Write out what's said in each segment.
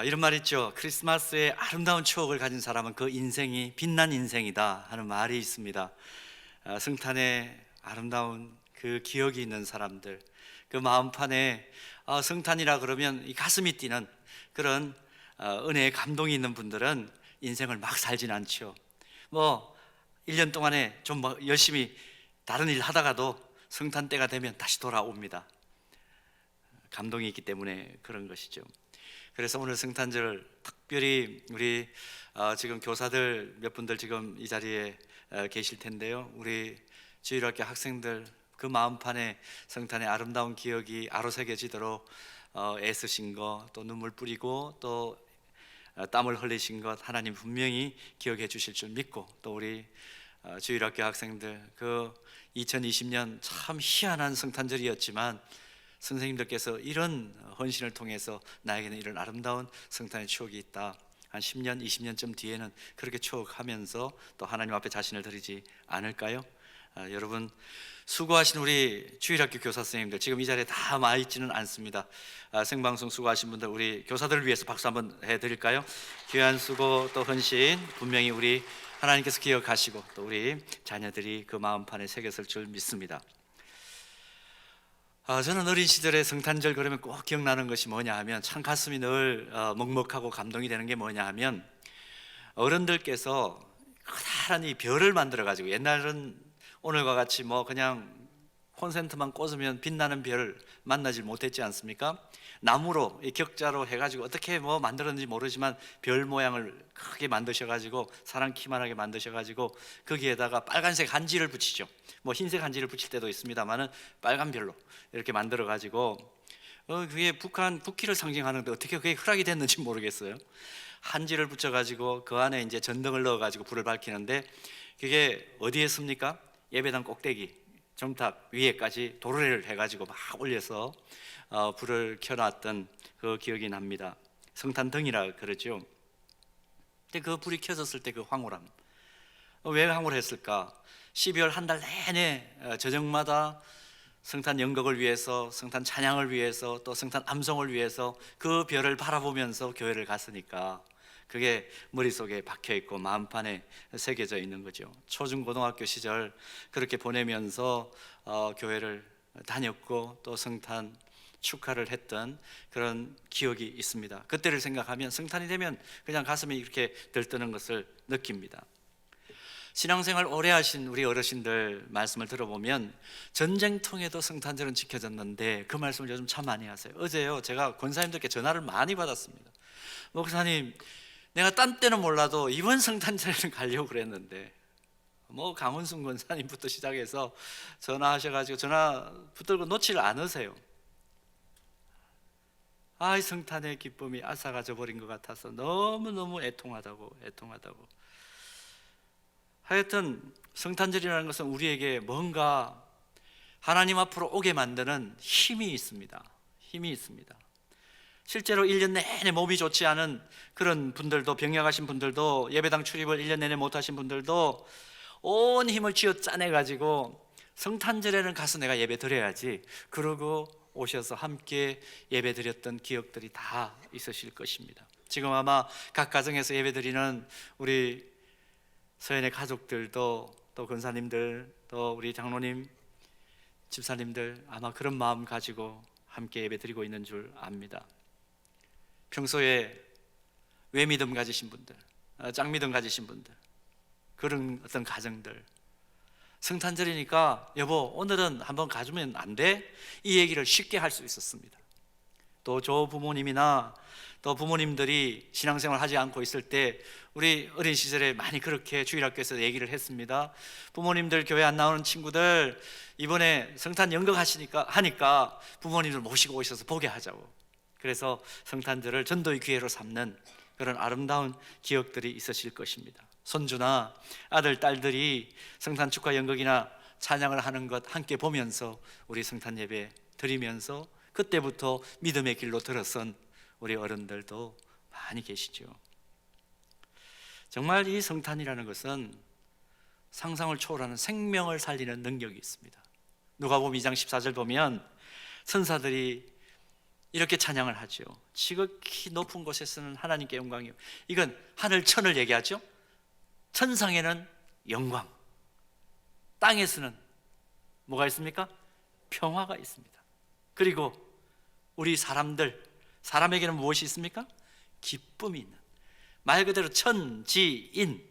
이런 말 있죠. 크리스마스의 아름다운 추억을 가진 사람은 그 인생이 빛난 인생이다 하는 말이 있습니다. 성탄의 아름다운 그 기억이 있는 사람들, 그 마음판에 성탄이라 그러면 이 가슴이 뛰는 그런 은혜의 감동이 있는 분들은 인생을 막 살진 않죠. 뭐 1년 동안에 좀 열심히 다른 일 하다가도 성탄 때가 되면 다시 돌아옵니다. 감동이 있기 때문에 그런 것이죠. 그래서 오늘 성탄절 특별히 우리 지금 교사들 몇 분들 지금 이 자리에 계실 텐데요. 우리 주일학교 학생들 그 마음판에 성탄의 아름다운 기억이 아로새겨지도록 애쓰신 거, 또 눈물 뿌리고 또 땀을 흘리신 것 하나님 분명히 기억해 주실 줄 믿고, 또 우리 주일학교 학생들 그 2020년 참 희한한 성탄절이었지만 선생님들께서 이런 헌신을 통해서 나에게는 이런 아름다운 성탄의 추억이 있다. 한 10년, 20년쯤 뒤에는 그렇게 추억하면서 또 하나님 앞에 자신을 드리지 않을까요? 여러분 수고하신 우리 주일학교 교사 선생님들 지금 이 자리에 다 와 있지는 않습니다. 생방송 수고하신 분들 우리 교사들을 위해서 박수 한번 해드릴까요? 귀한 수고 또 헌신 분명히 우리 하나님께서 기억하시고 또 우리 자녀들이 그 마음판에 새겼을 줄 믿습니다. 저는 어린 시절에 성탄절 그러면 꼭 기억나는 것이 뭐냐 하면 참 가슴이 늘 먹먹하고 감동이 되는 게 뭐냐 하면 어른들께서 커다란 이 별을 만들어 가지고, 옛날은 오늘과 같이 뭐 그냥 콘센트만 꽂으면 빛나는 별을 만나질 못했지 않습니까? 나무로 이 격자로 해가지고 어떻게 뭐 만들었는지 모르지만 별 모양을 크게 만드셔가지고 사람 키만하게 만드셔가지고 거기에다가 빨간색 한지를 붙이죠. 뭐 흰색 한지를 붙일 때도 있습니다만은 빨간 별로 이렇게 만들어가지고 그게 북한국기를 상징하는데 어떻게 그게 허락이 됐는지 모르겠어요. 한지를 붙여가지고 그 안에 이제 전등을 넣어가지고 불을 밝히는데 그게 어디에 씁니까? 예배당 꼭대기 정탑 위에까지 도르래를 해가지고 막 올려서 불을 켜놨던 그 기억이 납니다. 성탄등이라 그러죠. 근데 그 불이 켜졌을 때 그 황홀함, 왜 황홀했을까? 12월 한 달 내내 저녁마다 성탄 연극을 위해서, 성탄 찬양을 위해서, 또 성탄 암송을 위해서 그 별을 바라보면서 교회를 갔으니까 그게 머릿속에 박혀있고 마음판에 새겨져 있는 거죠. 초중고등학교 시절 그렇게 보내면서 교회를 다녔고 또 성탄 축하를 했던 그런 기억이 있습니다. 그때를 생각하면 성탄이 되면 그냥 가슴이 이렇게 들뜨는 것을 느낍니다. 신앙생활 오래 하신 우리 어르신들 말씀을 들어보면 전쟁통에도 성탄절은 지켜졌는데 그 말씀을 요즘 참 많이 하세요. 어제요 제가 권사님들께 전화를 많이 받았습니다. 목사님, 내가 딴 때는 몰라도 이번 성탄절에는 가려고 그랬는데, 뭐 강원순 권사님부터 시작해서 전화하셔가지고 전화 붙들고 놓지를 않으세요. 이 성탄의 기쁨이 앗아가져 버린 것 같아서 너무너무 애통하다고. 하여튼 성탄절이라는 것은 우리에게 뭔가 하나님 앞으로 오게 만드는 힘이 있습니다. 실제로 1년 내내 몸이 좋지 않은 그런 분들도, 병약하신 분들도, 예배당 출입을 1년 내내 못하신 분들도 온 힘을 쥐어 짜내가지고 성탄절에는 가서 내가 예배 드려야지 그러고 오셔서 함께 예배 드렸던 기억들이 다 있으실 것입니다. 지금 아마 각 가정에서 예배 드리는 우리 서연의 가족들도, 또 권사님들, 또 우리 장로님, 집사님들 아마 그런 마음 가지고 함께 예배 드리고 있는 줄 압니다. 평소에 외믿음 가지신 분들, 짝믿음 가지신 분들, 그런 어떤 가정들, 성탄절이니까 여보 오늘은 한번 가주면 안 돼? 이 얘기를 쉽게 할 수 있었습니다. 또 조 부모님이나 또 부모님들이 신앙생활 하지 않고 있을 때 우리 어린 시절에 많이 그렇게 주일학교에서 얘기를 했습니다. 부모님들 교회 안 나오는 친구들 이번에 성탄 연극 하니까 부모님들 모시고 오셔서 보게 하자고. 그래서 성탄절을 전도의 기회로 삼는 그런 아름다운 기억들이 있으실 것입니다. 손주나 아들, 딸들이 성탄 축하 연극이나 찬양을 하는 것 함께 보면서 우리 성탄 예배 드리면서 그때부터 믿음의 길로 들어선 우리 어른들도 많이 계시죠. 정말 이 성탄이라는 것은 상상을 초월하는 생명을 살리는 능력이 있습니다. 누가복음 2장 14절 보면 천사들이 이렇게 찬양을 하죠. 지극히 높은 곳에서는 하나님께 영광이요. 이건 하늘 천을 얘기하죠. 천상에는 영광, 땅에서는 뭐가 있습니까? 평화가 있습니다. 그리고 우리 사람에게는 무엇이 있습니까? 기쁨이 있는, 말 그대로 천지인.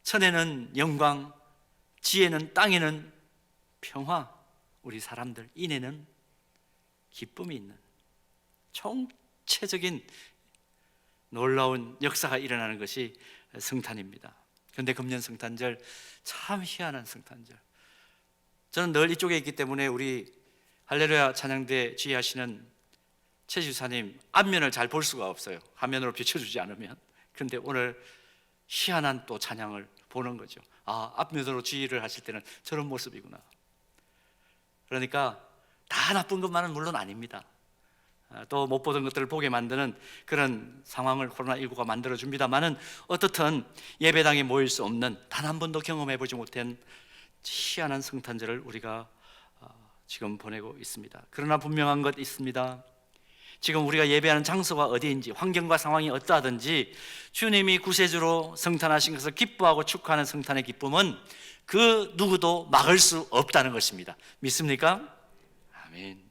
천에는 영광, 지에는, 땅에는 평화, 우리 사람들 인에는 기쁨이 있는 총체적인 놀라운 역사가 일어나는 것이 성탄입니다. 그런데 금년 성탄절 참 희한한 성탄절. 저는 늘 이쪽에 있기 때문에 우리 할렐루야 찬양대 지휘하시는 최 지사님 앞면을 잘 볼 수가 없어요. 화면으로 비춰주지 않으면. 그런데 오늘 희한한 또 찬양을 보는 거죠. 아, 앞면으로 지휘를 하실 때는 저런 모습이구나. 그러니까 다 나쁜 것만은 물론 아닙니다. 또 못 보던 것들을 보게 만드는 그런 상황을 코로나19가 만들어줍니다만은 어떻든 예배당에 모일 수 없는, 단 한 번도 경험해보지 못한 희한한 성탄절을 우리가 지금 보내고 있습니다. 그러나 분명한 것 있습니다. 지금 우리가 예배하는 장소가 어디인지, 환경과 상황이 어떠하든지 주님이 구세주로 성탄하신 것을 기뻐하고 축하하는 성탄의 기쁨은 그 누구도 막을 수 없다는 것입니다. 믿습니까? 아멘.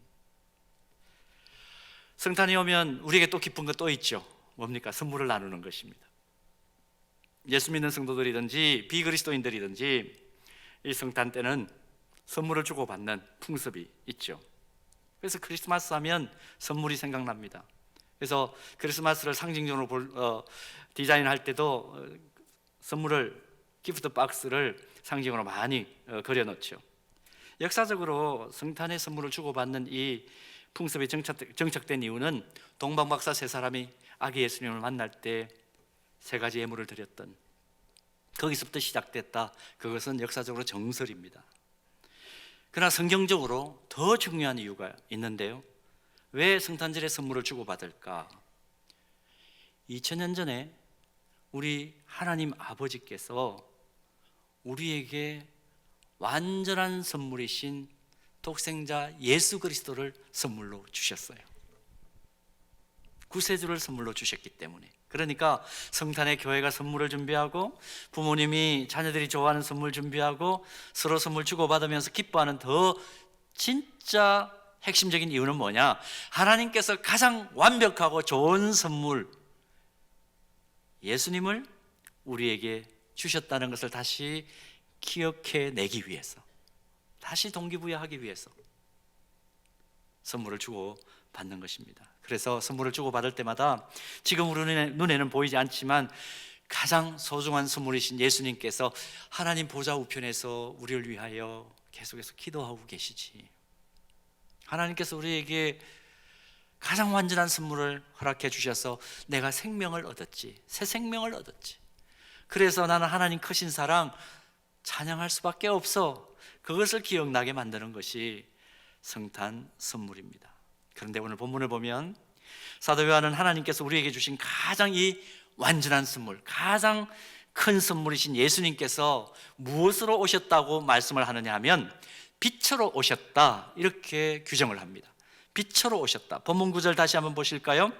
성탄이 오면 우리에게 또 기쁜 것 또 있죠. 뭡니까? 선물을 나누는 것입니다. 예수 믿는 성도들이든지 비그리스도인들이든지 이 성탄 때는 선물을 주고받는 풍습이 있죠. 그래서 크리스마스 하면 선물이 생각납니다. 그래서 크리스마스를 상징적으로 디자인할 때도 선물을, 기프트 박스를 상징으로 많이 그려놓죠. 역사적으로 성탄의 선물을 주고받는 이 풍습이 정착된 이유는 동방박사 세 사람이 아기 예수님을 만날 때 세 가지 예물을 드렸던, 거기서부터 시작됐다. 그것은 역사적으로 정설입니다. 그러나 성경적으로 더 중요한 이유가 있는데요. 왜 성탄절에 선물을 주고받을까? 2000년 전에 우리 하나님 아버지께서 우리에게 완전한 선물이신 독생자 예수 그리스도를 선물로 주셨어요. 구세주를 선물로 주셨기 때문에. 그러니까 성탄에 교회가 선물을 준비하고, 부모님이 자녀들이 좋아하는 선물 준비하고, 서로 선물 주고받으면서 기뻐하는 더 진짜 핵심적인 이유는 뭐냐? 하나님께서 가장 완벽하고 좋은 선물, 예수님을 우리에게 주셨다는 것을 다시 기억해내기 위해서, 다시 동기부여하기 위해서 선물을 주고 받는 것입니다. 그래서 선물을 주고 받을 때마다 지금 우리 눈에는 보이지 않지만 가장 소중한 선물이신 예수님께서 하나님 보좌 우편에서 우리를 위하여 계속해서 기도하고 계시지. 하나님께서 우리에게 가장 완전한 선물을 허락해 주셔서 내가 생명을 얻었지, 새 생명을 얻었지. 그래서 나는 하나님 크신 사랑 찬양할 수밖에 없어. 그것을 기억나게 만드는 것이 성탄 선물입니다. 그런데 오늘 본문을 보면 사도 요한은 하나님께서 우리에게 주신 가장 이 완전한 선물, 가장 큰 선물이신 예수님께서 무엇으로 오셨다고 말씀을 하느냐 하면 빛으로 오셨다, 이렇게 규정을 합니다. 빛으로 오셨다. 본문 구절 다시 한번 보실까요?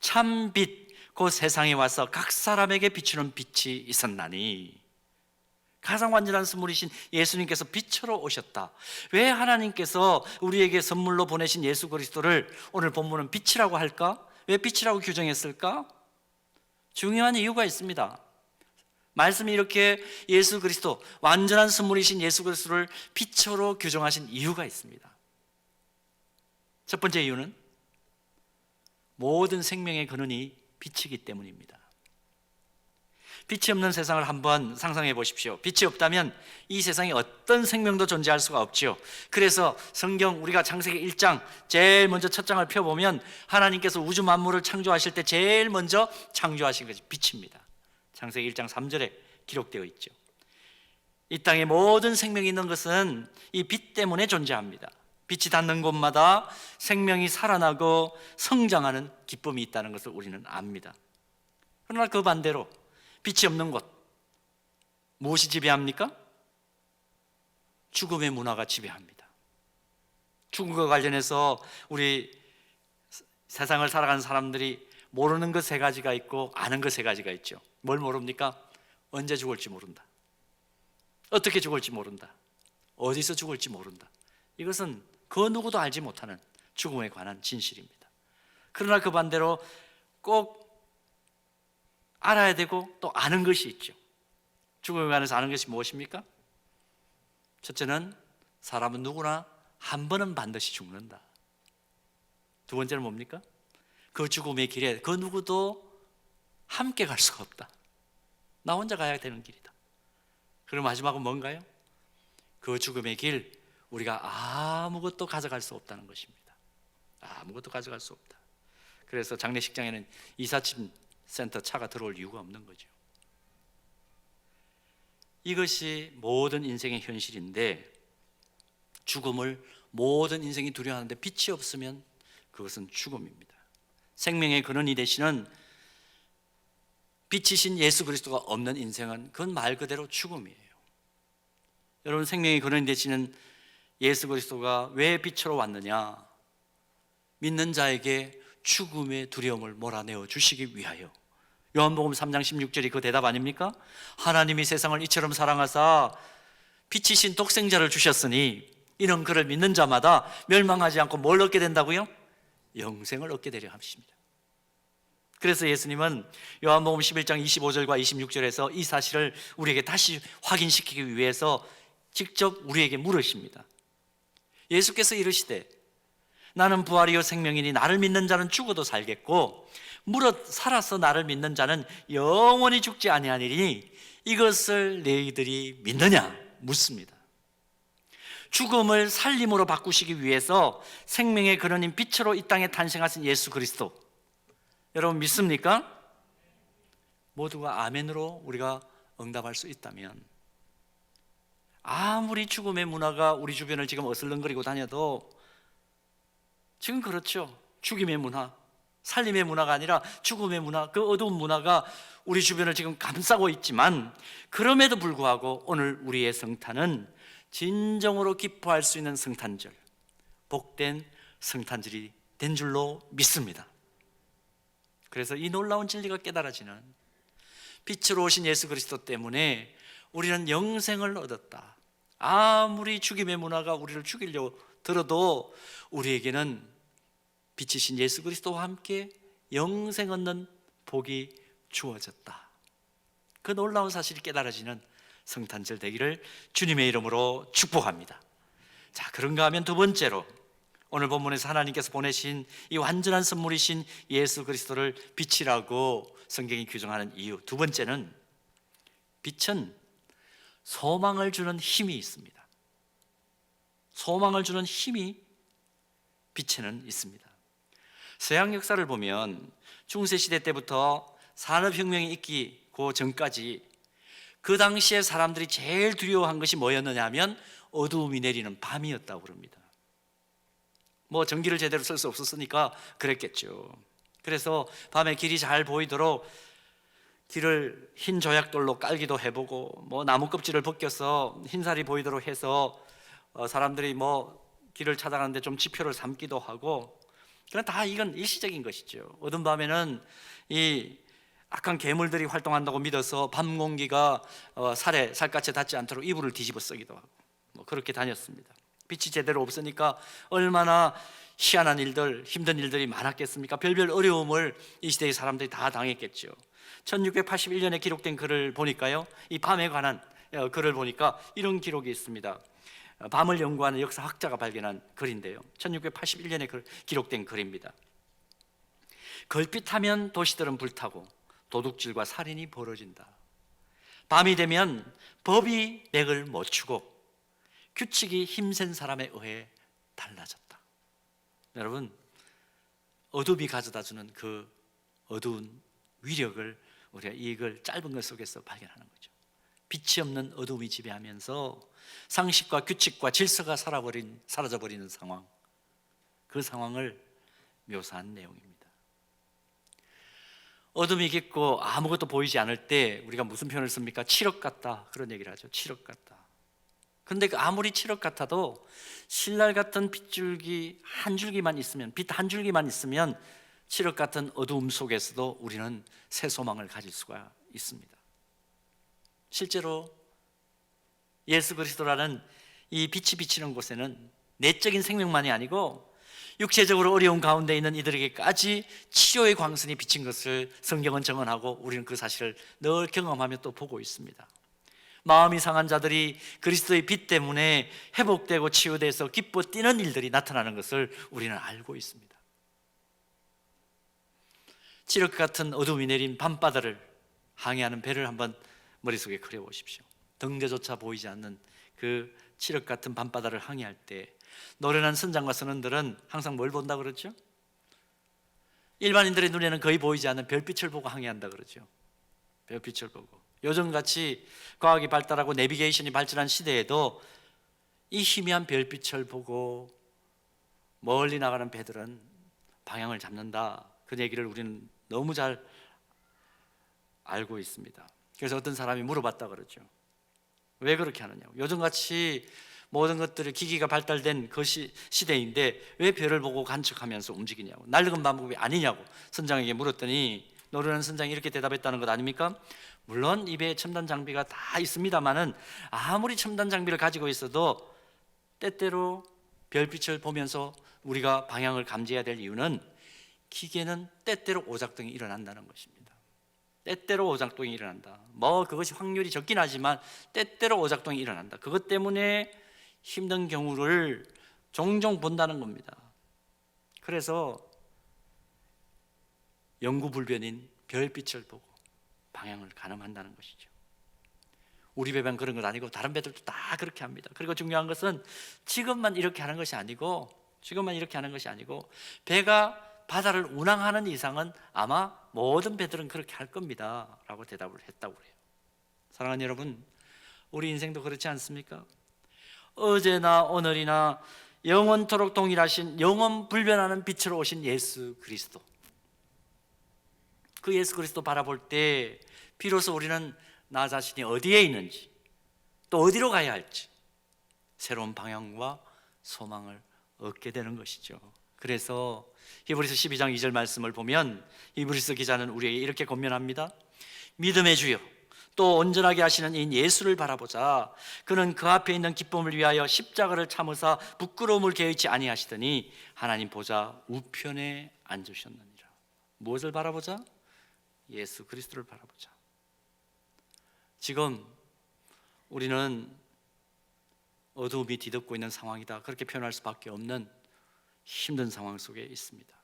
참 빛, 곧 세상에 와서 각 사람에게 비추는 빛이 있었나니. 가장 완전한 선물이신 예수님께서 빛으로 오셨다. 왜 하나님께서 우리에게 선물로 보내신 예수 그리스도를 오늘 본문은 빛이라고 할까? 왜 빛이라고 규정했을까? 중요한 이유가 있습니다. 말씀이 이렇게 예수 그리스도, 완전한 선물이신 예수 그리스도를 빛으로 규정하신 이유가 있습니다. 첫 번째 이유는 모든 생명의 근원이 빛이기 때문입니다. 빛이 없는 세상을 한번 상상해 보십시오. 빛이 없다면 이 세상에 어떤 생명도 존재할 수가 없죠. 그래서 성경 우리가 창세기 1장 제일 먼저 첫 장을 펴보면 하나님께서 우주 만물을 창조하실 때 제일 먼저 창조하신 것이 빛입니다. 창세기 1장 3절에 기록되어 있죠. 이 땅에 모든 생명이 있는 것은 이 빛 때문에 존재합니다. 빛이 닿는 곳마다 생명이 살아나고 성장하는 기쁨이 있다는 것을 우리는 압니다. 그러나 그 반대로 빛이 없는 곳, 무엇이 지배합니까? 죽음의 문화가 지배합니다. 죽음과 관련해서 우리 세상을 살아가는 사람들이 모르는 것 세 가지가 있고 아는 것 세 가지가 있죠. 뭘 모릅니까? 언제 죽을지 모른다. 어떻게 죽을지 모른다. 어디서 죽을지 모른다. 이것은 그 누구도 알지 못하는 죽음에 관한 진실입니다. 그러나 그 반대로 꼭 알아야 되고 또 아는 것이 있죠. 죽음에 관해서 아는 것이 무엇입니까? 첫째는 사람은 누구나 한 번은 반드시 죽는다. 두 번째는 뭡니까? 그 죽음의 길에 그 누구도 함께 갈 수가 없다. 나 혼자 가야 되는 길이다. 그리고 마지막은 뭔가요? 그 죽음의 길, 우리가 아무것도 가져갈 수 없다는 것입니다. 아무것도 가져갈 수 없다. 그래서 장례식장에는 이삿짐 센터 차가 들어올 이유가 없는 거죠. 이것이 모든 인생의 현실인데, 죽음을 모든 인생이 두려워하는데 빛이 없으면 그것은 죽음입니다. 생명의 근원이 되시는 빛이신 예수 그리스도가 없는 인생은 그건 말 그대로 죽음이에요. 여러분, 생명의 근원이 되시는 예수 그리스도가 왜 빛으로 왔느냐? 믿는 자에게 죽음의 두려움을 몰아내어 주시기 위하여. 요한복음 3장 16절이 그 대답 아닙니까? 하나님이 세상을 이처럼 사랑하사 빛이신 독생자를 주셨으니 이는 그를 믿는 자마다 멸망하지 않고 뭘 얻게 된다고요? 영생을 얻게 되려 하십니다. 그래서 예수님은 요한복음 11장 25절과 26절에서 이 사실을 우리에게 다시 확인시키기 위해서 직접 우리에게 물으십니다. 예수께서 이르시되 나는 부활이요 생명이니 나를 믿는 자는 죽어도 살겠고 무릇 살아서 나를 믿는 자는 영원히 죽지 아니하리니 이것을 너희들이 믿느냐? 묻습니다. 죽음을 살림으로 바꾸시기 위해서 생명의 근원인 빛으로 이 땅에 탄생하신 예수 그리스도, 여러분 믿습니까? 모두가 아멘으로 우리가 응답할 수 있다면, 아무리 죽음의 문화가 우리 주변을 지금 어슬렁거리고 다녀도 지금 그렇죠. 죽임의 문화, 살림의 문화가 아니라 죽음의 문화, 그 어두운 문화가 우리 주변을 지금 감싸고 있지만, 그럼에도 불구하고 오늘 우리의 성탄은 진정으로 기뻐할 수 있는 성탄절, 복된 성탄절이 된 줄로 믿습니다. 그래서 이 놀라운 진리가 깨달아지는, 빛으로 오신 예수 그리스도 때문에 우리는 영생을 얻었다. 아무리 죽임의 문화가 우리를 죽이려고 들어도 우리에게는 빛이신 예수 그리스도와 함께 영생 얻는 복이 주어졌다. 그 놀라운 사실이 깨달아지는 성탄절 되기를 주님의 이름으로 축복합니다. 자, 그런가 하면 두 번째로, 오늘 본문에서 하나님께서 보내신 이 완전한 선물이신 예수 그리스도를 빛이라고 성경이 규정하는 이유, 두 번째는 빛은 소망을 주는 힘이 있습니다. 소망을 주는 힘이 빛에는 있습니다. 서양 역사를 보면 중세시대 때부터 산업혁명이 있기 그 전까지 그 당시에 사람들이 제일 두려워한 것이 뭐였느냐 하면 어두움이 내리는 밤이었다고 그럽니다. 뭐 전기를 제대로 쓸 수 없었으니까 그랬겠죠. 그래서 밤에 길이 잘 보이도록 길을 흰 조약돌로 깔기도 해보고, 뭐 나무 껍질을 벗겨서 흰살이 보이도록 해서 사람들이 뭐 길을 찾아가는데 좀 지표를 삼기도 하고, 그건 다 이건 일시적인 것이죠. 어두운 밤에는 이 악한 괴물들이 활동한다고 믿어서 밤 공기가 살에 살갗에 닿지 않도록 이불을 뒤집어 쓰기도 하고, 뭐 그렇게 다녔습니다. 빛이 제대로 없으니까 얼마나 희한한 일들, 힘든 일들이 많았겠습니까? 별별 어려움을 이 시대의 사람들이 다 당했겠죠. 1681년에 기록된 글을 보니까요, 이 밤에 관한 글을 보니까 이런 기록이 있습니다. 밤을 연구하는 역사학자가 발견한 글인데요, 1681년에 기록된 글입니다. 걸핏하면 도시들은 불타고 도둑질과 살인이 벌어진다. 밤이 되면 법이 맥을 못 추고 규칙이 힘센 사람에 의해 달라졌다. 여러분, 어둠이 가져다주는 그 어두운 위력을 우리가 이걸 짧은 것 속에서 발견하는 거죠. 빛이 없는 어둠이 지배하면서 상식과 규칙과 질서가 사라져버리는 상황, 그 상황을 묘사한 내용입니다. 어둠이 깊고 아무것도 보이지 않을 때 우리가 무슨 표현을 씁니까? 칠흑 같다, 그런 얘기를 하죠. 칠흑 같다. 근데 그 아무리 칠흑 같아도 신랄 같은 빗줄기 한 줄기만 있으면, 빛 한 줄기만 있으면 칠흑 같은 어두움 속에서도 우리는 새 소망을 가질 수가 있습니다. 실제로 예수 그리스도라는 이 빛이 비치는 곳에는 내적인 생명만이 아니고 육체적으로 어려운 가운데 있는 이들에게까지 치료의 광선이 비친 것을 성경은 증언하고 우리는 그 사실을 늘 경험하며 또 보고 있습니다. 마음이 상한 자들이 그리스도의 빛 때문에 회복되고 치유돼서 기뻐 뛰는 일들이 나타나는 것을 우리는 알고 있습니다. 칠흑 같은 어둠이 내린 밤바다를 항해하는 배를 한번 머릿속에 그려보십시오. 등대조차 보이지 않는 그 칠흑 같은 밤바다를 항해할 때 노련한 선장과 선원들은 항상 뭘 본다 그러죠? 일반인들의 눈에는 거의 보이지 않는 별빛을 보고 항해한다 그러죠. 별빛을 보고. 요즘같이 과학이 발달하고 내비게이션이 발전한 시대에도 이 희미한 별빛을 보고 멀리 나가는 배들은 방향을 잡는다, 그 얘기를 우리는 너무 잘 알고 있습니다. 그래서 어떤 사람이 물어봤다 그러죠. 왜 그렇게 하느냐고. 요즘같이 모든 것들이 기기가 발달된 그 시대인데 왜 별을 보고 관측하면서 움직이냐고, 낡은 방법이 아니냐고 선장에게 물었더니 노련한 선장이 이렇게 대답했다는 것 아닙니까? 물론 이 배에 첨단 장비가 다 있습니다만은 아무리 첨단 장비를 가지고 있어도 때때로 별빛을 보면서 우리가 방향을 감지해야 될 이유는 기계는 때때로 오작동이 일어난다는 것입니다. 때때로 오작동이 일어난다. 그것이 확률이 적긴 하지만 때때로 오작동이 일어난다. 그것 때문에 힘든 경우를 종종 본다는 겁니다. 그래서 영구불변인 별빛을 보고 방향을 가늠한다는 것이죠. 우리 배만 그런 건 아니고 다른 배들도 다 그렇게 합니다. 그리고 중요한 것은 지금만 이렇게 하는 것이 아니고 배가 바다를 운항하는 이상은 아마 모든 배들은 그렇게 할 겁니다 라고 대답을 했다고 그래요. 사랑하는 여러분, 우리 인생도 그렇지 않습니까? 어제나 오늘이나 영원토록 동일하신 영원 불변하는 빛으로 오신 예수 그리스도, 그 예수 그리스도 바라볼 때 비로소 우리는 나 자신이 어디에 있는지 또 어디로 가야 할지 새로운 방향과 소망을 얻게 되는 것이죠. 그래서 히브리서 12장 2절 말씀을 보면 히브리서 기자는 우리에게 이렇게 권면합니다. 믿음의 주요 또 온전하게 하시는 이 예수를 바라보자. 그는 그 앞에 있는 기쁨을 위하여 십자가를 참으사 부끄러움을 개의치 아니하시더니 하나님 보좌 우편에 앉으셨느니라. 무엇을 바라보자? 예수 그리스도를 바라보자. 지금 우리는 어두움이 뒤덮고 있는 상황이다, 그렇게 표현할 수밖에 없는 힘든 상황 속에 있습니다.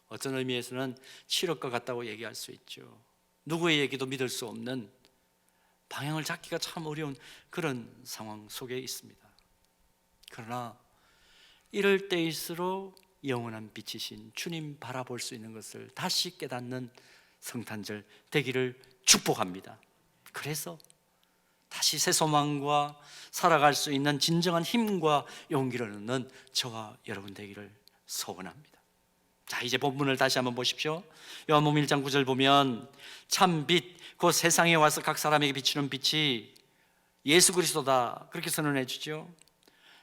어떤 의미에서는 칠흑과 같다고 얘기할 수 있죠. 누구의 얘기도 믿을 수 없는, 방향을 잡기가 참 어려운 그런 상황 속에 있습니다. 그러나 이럴 때일수록 영원한 빛이신 주님 바라볼 수 있는 것을 다시 깨닫는 성탄절 되기를 축복합니다. 그래서 다시 새 소망과 살아갈 수 있는 진정한 힘과 용기를 얻는 저와 여러분 되기를 소원합니다. 자, 이제 본문을 다시 한번 보십시오. 요한복음 1장 9절 보면 참 빛, 곧 세상에 와서 각 사람에게 비추는 빛이 예수 그리스도다, 그렇게 선언해 주죠.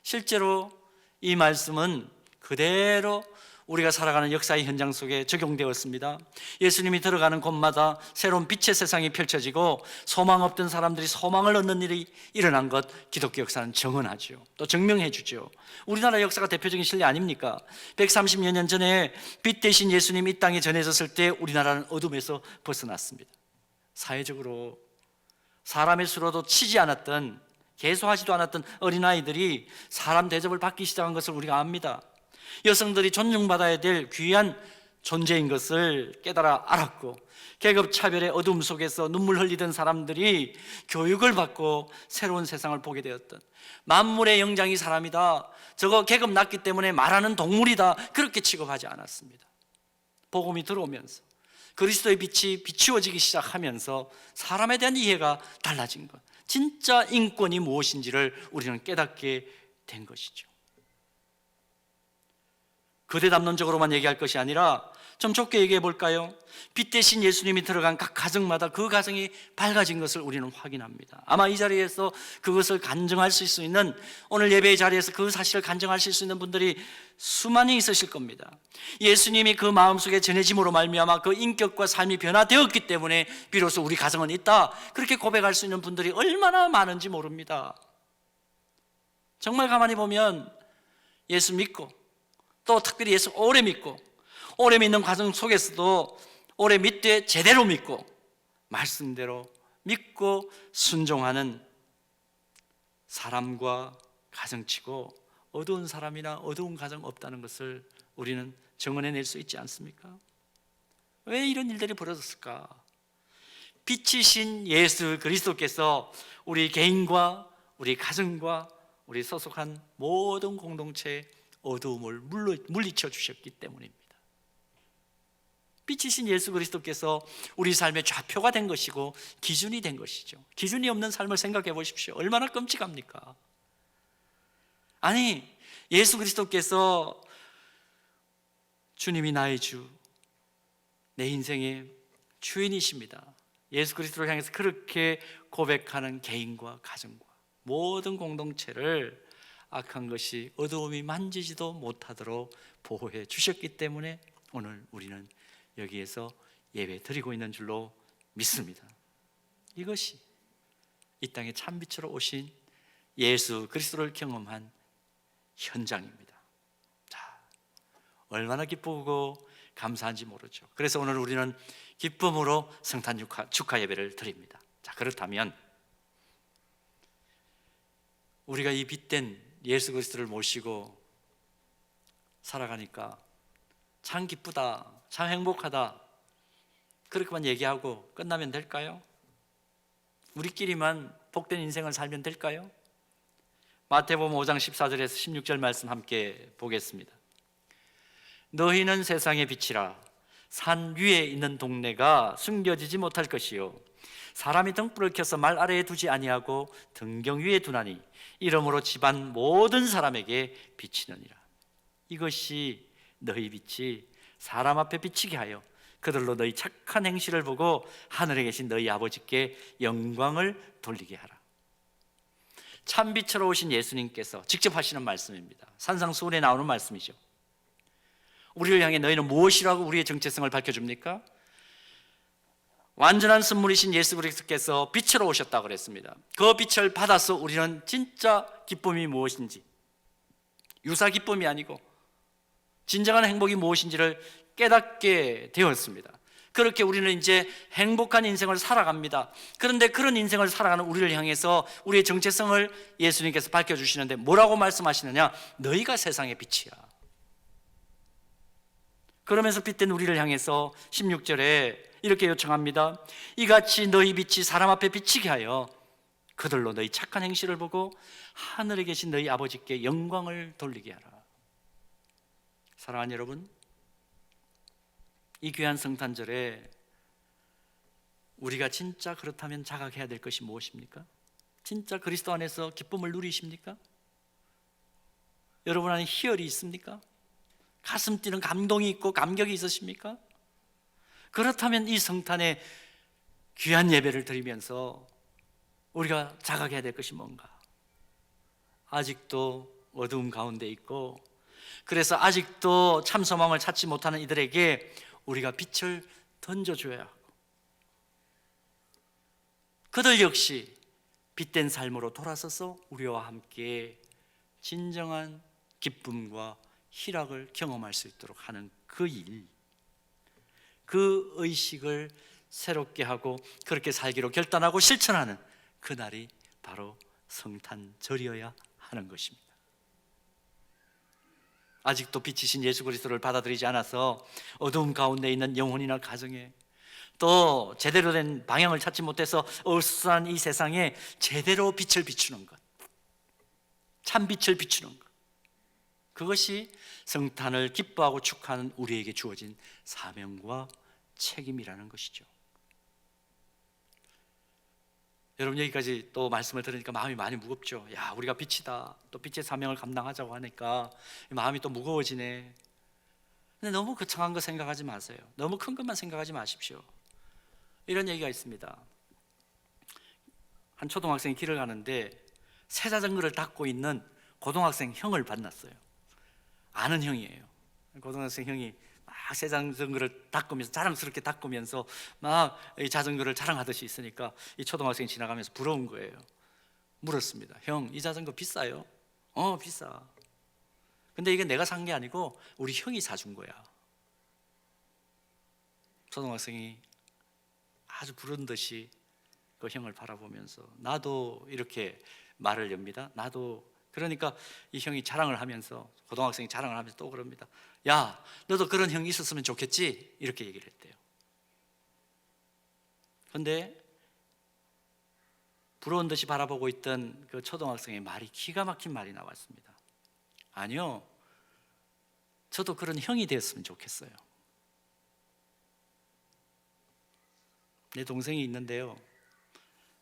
실제로 이 말씀은 그대로 우리가 살아가는 역사의 현장 속에 적용되었습니다. 예수님이 들어가는 곳마다 새로운 빛의 세상이 펼쳐지고 소망 없던 사람들이 소망을 얻는 일이 일어난 것, 기독교 역사는 증언하죠. 또 증명해 주죠. 우리나라 역사가 대표적인 실례 아닙니까? 130여 년 전에 빛 대신 예수님이 이 땅에 전해졌을 때 우리나라는 어둠에서 벗어났습니다. 사회적으로 사람의 수로도 치지 않았던, 개소하지도 않았던 어린아이들이 사람 대접을 받기 시작한 것을 우리가 압니다. 여성들이 존중받아야 될 귀한 존재인 것을 깨달아 알았고, 계급차별의 어둠 속에서 눈물 흘리던 사람들이 교육을 받고 새로운 세상을 보게 되었던, 만물의 영장이 사람이다, 저거 계급 낮기 때문에 말하는 동물이다, 그렇게 취급하지 않았습니다. 복음이 들어오면서 그리스도의 빛이 비추어지기 시작하면서 사람에 대한 이해가 달라진 것, 진짜 인권이 무엇인지를 우리는 깨닫게 된 것이죠. 거대 담론적으로만 얘기할 것이 아니라 좀 좁게 얘기해 볼까요? 빛 대신 예수님이 들어간 각 가정마다 그 가정이 밝아진 것을 우리는 확인합니다. 아마 이 자리에서 그것을 간증할 수 있는, 오늘 예배의 자리에서 그 사실을 간증하실 수 있는 분들이 수많이 있으실 겁니다. 예수님이 그 마음속에 전해짐으로 말미암아 그 인격과 삶이 변화되었기 때문에 비로소 우리 가정은 있다, 그렇게 고백할 수 있는 분들이 얼마나 많은지 모릅니다. 정말 가만히 보면 예수 믿고, 또 특별히 예수 오래 믿고, 오래 믿는 과정 속에서도 오래 믿되 제대로 믿고 말씀대로 믿고 순종하는 사람과 가정치고 어두운 사람이나 어두운 가정 없다는 것을 우리는 증언해낼 수 있지 않습니까? 왜 이런 일들이 벌어졌을까? 빛이신 예수 그리스도께서 우리 개인과 우리 가정과 우리 소속한 모든 공동체의 어두움을 물리쳐 주셨기 때문입니다. 빛이신 예수 그리스도께서 우리 삶의 좌표가 된 것이고 기준이 된 것이죠. 기준이 없는 삶을 생각해 보십시오. 얼마나 끔찍합니까? 아니, 예수 그리스도께서 주님이 나의 주, 내 인생의 주인이십니다. 예수 그리스도를 향해서 그렇게 고백하는 개인과 가정과 모든 공동체를 악한 것이 어두움이 만지지도 못하도록 보호해 주셨기 때문에 오늘 우리는 여기에서 예배 드리고 있는 줄로 믿습니다. 이것이 이 땅에 참빛으로 오신 예수 그리스도를 경험한 현장입니다. 자, 얼마나 기쁘고 감사한지 모르죠. 그래서 오늘 우리는 기쁨으로 성탄 축하 예배를 드립니다. 자, 그렇다면 우리가 이 빛된 예수 그리스도를 모시고 살아가니까 참 기쁘다, 참 행복하다, 그렇게만 얘기하고 끝나면 될까요? 우리끼리만 복된 인생을 살면 될까요? 마태복음 5장 14절에서 16절 말씀 함께 보겠습니다. 너희는 세상의 빛이라. 산 위에 있는 동네가 숨겨지지 못할 것이요, 사람이 등불을 켜서 말 아래에 두지 아니하고 등경 위에 두나니 이러므로 집안 모든 사람에게 비치느니라. 이것이 너희 빛이 사람 앞에 비치게 하여 그들로 너희 착한 행실을 보고 하늘에 계신 너희 아버지께 영광을 돌리게 하라. 참빛으로 오신 예수님께서 직접 하시는 말씀입니다. 산상수훈에 나오는 말씀이죠. 우리를 향해 너희는 무엇이라고 우리의 정체성을 밝혀줍니까? 완전한 선물이신 예수 그리스도께서 빛으로 오셨다고 그랬습니다. 그 빛을 받아서 우리는 진짜 기쁨이 무엇인지, 유사 기쁨이 아니고 진정한 행복이 무엇인지를 깨닫게 되었습니다. 그렇게 우리는 이제 행복한 인생을 살아갑니다. 그런데 그런 인생을 살아가는 우리를 향해서 우리의 정체성을 예수님께서 밝혀주시는데 뭐라고 말씀하시느냐? 너희가 세상의 빛이야. 그러면서 빛된 우리를 향해서 16절에 이렇게 요청합니다. 이같이 너희 빛이 사람 앞에 비치게 하여 그들로 너희 착한 행실을 보고 하늘에 계신 너희 아버지께 영광을 돌리게 하라. 사랑하는 여러분, 이 귀한 성탄절에 우리가 진짜 그렇다면 자각해야 될 것이 무엇입니까? 진짜 그리스도 안에서 기쁨을 누리십니까? 여러분 안에 희열이 있습니까? 가슴 뛰는 감동이 있고 감격이 있으십니까? 그렇다면 이 성탄에 귀한 예배를 드리면서 우리가 자각해야 될 것이 뭔가? 아직도 어두움 가운데 있고, 그래서 아직도 참 소망을 찾지 못하는 이들에게 우리가 빛을 던져줘야 하고, 그들 역시 빛된 삶으로 돌아서서 우리와 함께 진정한 기쁨과 희락을 경험할 수 있도록 하는 그 일, 그 의식을 새롭게 하고 그렇게 살기로 결단하고 실천하는 그날이 바로 성탄절이어야 하는 것입니다. 아직도 빛이신 예수 그리스도를 받아들이지 않아서 어두움 가운데 있는 영혼이나 가정에, 또 제대로 된 방향을 찾지 못해서 어수선한 이 세상에 제대로 빛을 비추는 것, 참 빛을 비추는 것, 그것이 성탄을 기뻐하고 축하하는 우리에게 주어진 사명과 책임이라는 것이죠. 여러분, 여기까지 또 말씀을 들으니까 마음이 많이 무겁죠. 야, 우리가 빛이다, 또 빛의 사명을 감당하자고 하니까 마음이 또 무거워지네. 근데 너무 거창한 거 생각하지 마세요. 너무 큰 것만 생각하지 마십시오. 이런 얘기가 있습니다. 한 초등학생이 길을 가는데 새 자전거를 닦고 있는 고등학생 형을 만났어요. 아는 형이에요. 고등학생 형이 막 새 자전거를 닦으면서 자랑스럽게 닦으면서 막 이 자전거를 자랑하듯이 있으니까 이 초등학생이 지나가면서 부러운 거예요. 물었습니다. 형, 이 자전거 비싸요? 비싸. 근데 이게 내가 산 게 아니고 우리 형이 사준 거야. 초등학생이 아주 부른 듯이 그 형을 바라보면서 나도 이렇게 말을 엽니다. 나도. 그러니까 이 형이 자랑을 하면서, 고등학생이 자랑을 하면서 또 그럽니다. 야, 너도 그런 형이 있었으면 좋겠지? 이렇게 얘기를 했대요. 근데 부러운 듯이 바라보고 있던 그 초등학생의 말이 기가 막힌 말이 나왔습니다. 아니요, 저도 그런 형이 되었으면 좋겠어요. 내 동생이 있는데요,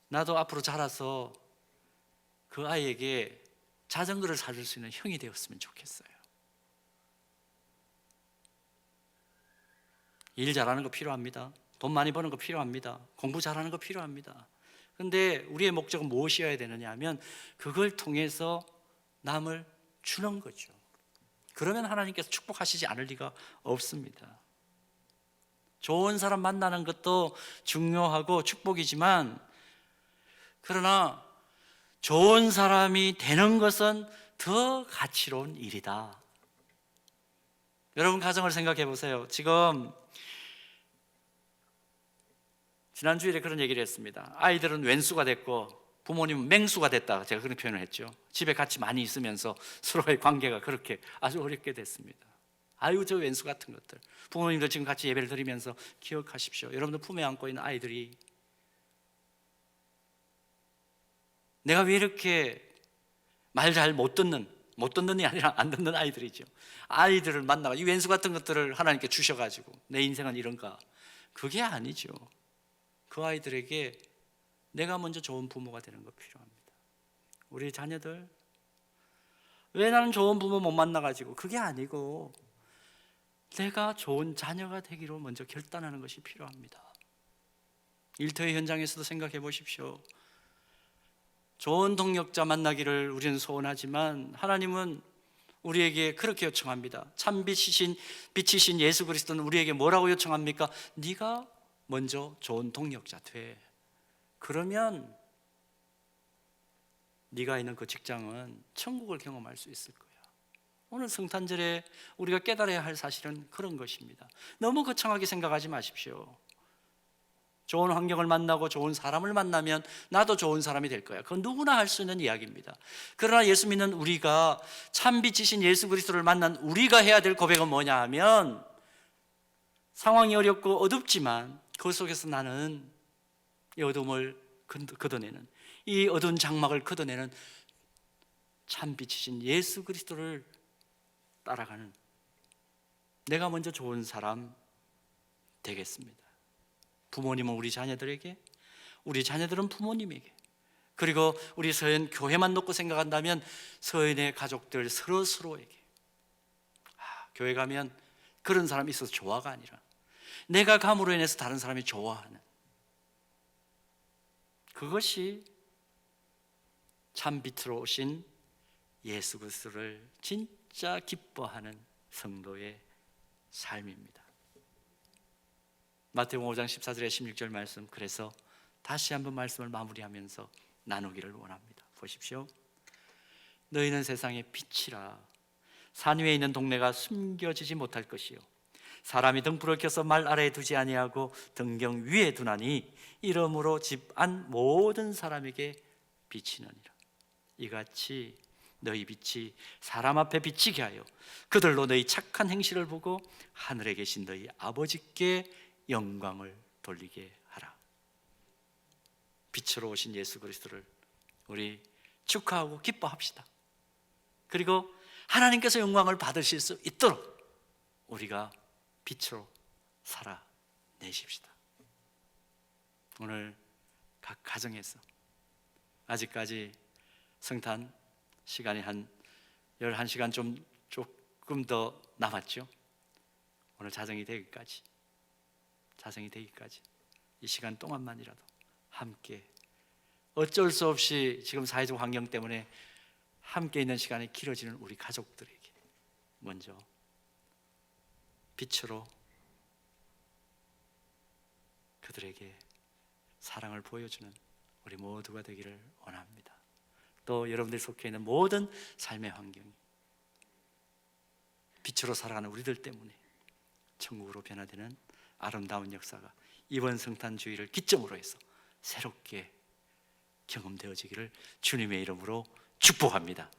나도 앞으로 자라서 그 아이에게 자전거를 사줄 수 있는 형이 되었으면 좋겠어요. 일 잘하는 거 필요합니다. 돈 많이 버는 거 필요합니다. 공부 잘하는 거 필요합니다. 그런데 우리의 목적은 무엇이어야 되느냐 하면 그걸 통해서 남을 주는 거죠. 그러면 하나님께서 축복하시지 않을 리가 없습니다. 좋은 사람 만나는 것도 중요하고 축복이지만, 그러나 좋은 사람이 되는 것은 더 가치로운 일이다. 여러분 가정을 생각해 보세요. 지금 지난주일에 그런 얘기를 했습니다. 아이들은 왼수가 됐고 부모님은 맹수가 됐다, 제가 그런 표현을 했죠. 집에 같이 많이 있으면서 서로의 관계가 그렇게 아주 어렵게 됐습니다. 아이고 저 왼수 같은 것들. 부모님도 지금 같이 예배를 드리면서 기억하십시오. 여러분들 품에 안고 있는 아이들이 내가 왜 이렇게 말 잘 못 듣는이 아니라 안 듣는 아이들이죠. 아이들을 만나가 이 왼수 같은 것들을 하나님께 주셔가지고 내 인생은 이런가? 그게 아니죠. 그 아이들에게 내가 먼저 좋은 부모가 되는 거 필요합니다. 우리 자녀들, 왜 나는 좋은 부모 못 만나가지고? 그게 아니고 내가 좋은 자녀가 되기로 먼저 결단하는 것이 필요합니다. 일터의 현장에서도 생각해 보십시오. 좋은 동역자 만나기를 우리는 소원하지만 하나님은 우리에게 그렇게 요청합니다. 참 빛이신 예수 그리스도는 우리에게 뭐라고 요청합니까? 네가 먼저 좋은 동역자 돼. 그러면 네가 있는 그 직장은 천국을 경험할 수 있을 거야. 오늘 성탄절에 우리가 깨달아야 할 사실은 그런 것입니다. 너무 거창하게 생각하지 마십시오. 좋은 환경을 만나고 좋은 사람을 만나면 나도 좋은 사람이 될 거야. 그건 누구나 할 수 있는 이야기입니다. 그러나 예수 믿는 우리가, 참 빛이신 예수 그리스도를 만난 우리가 해야 될 고백은 뭐냐 하면, 상황이 어렵고 어둡지만 그 속에서 나는 이 어둠을 걷어내는, 이 어두운 장막을 걷어내는 참 빛이신 예수 그리스도를 따라가는, 내가 먼저 좋은 사람 되겠습니다. 부모님은 우리 자녀들에게, 우리 자녀들은 부모님에게, 그리고 우리 서현 교회만 놓고 생각한다면 서현의 가족들 서로에게. 교회 가면 그런 사람이 있어서 좋아가 아니라 내가 감으로 인해서 다른 사람이 좋아하는, 그것이 참 빛으로 오신 예수 그리스도를 진짜 기뻐하는 성도의 삶입니다. 마태복음 5장 14절에 16절 말씀, 그래서 다시 한번 말씀을 마무리하면서 나누기를 원합니다. 보십시오. 너희는 세상의 빛이라. 산 위에 있는 동네가 숨겨지지 못할 것이요, 사람이 등불을 켜서 말 아래에 두지 아니하고 등경 위에 두나니 이러므로 집 안 모든 사람에게 비치느니라. 이같이 너희 빛이 사람 앞에 비치게 하여 그들로 너희 착한 행실을 보고 하늘에 계신 너희 아버지께 영광을 돌리게 하라. 빛으로 오신 예수 그리스도를 우리 축하하고 기뻐합시다. 그리고 하나님께서 영광을 받으실 수 있도록 우리가 빛으로 살아내십시다. 오늘 각 가정에서 아직까지 성탄 시간이 한 11시간 조금 더 남았죠. 오늘 자정이 되기까지 이 시간 동안만이라도 함께, 어쩔 수 없이 지금 사회적 환경 때문에 함께 있는 시간이 길어지는 우리 가족들에게 먼저 빛으로 그들에게 사랑을 보여주는 우리 모두가 되기를 원합니다. 또 여러분들이 속해 있는 모든 삶의 환경이 빛으로 살아가는 우리들 때문에 천국으로 변화되는 아름다운 역사가 이번 성탄 주일을 기점으로 해서 새롭게 경험되어지기를 주님의 이름으로 축복합니다.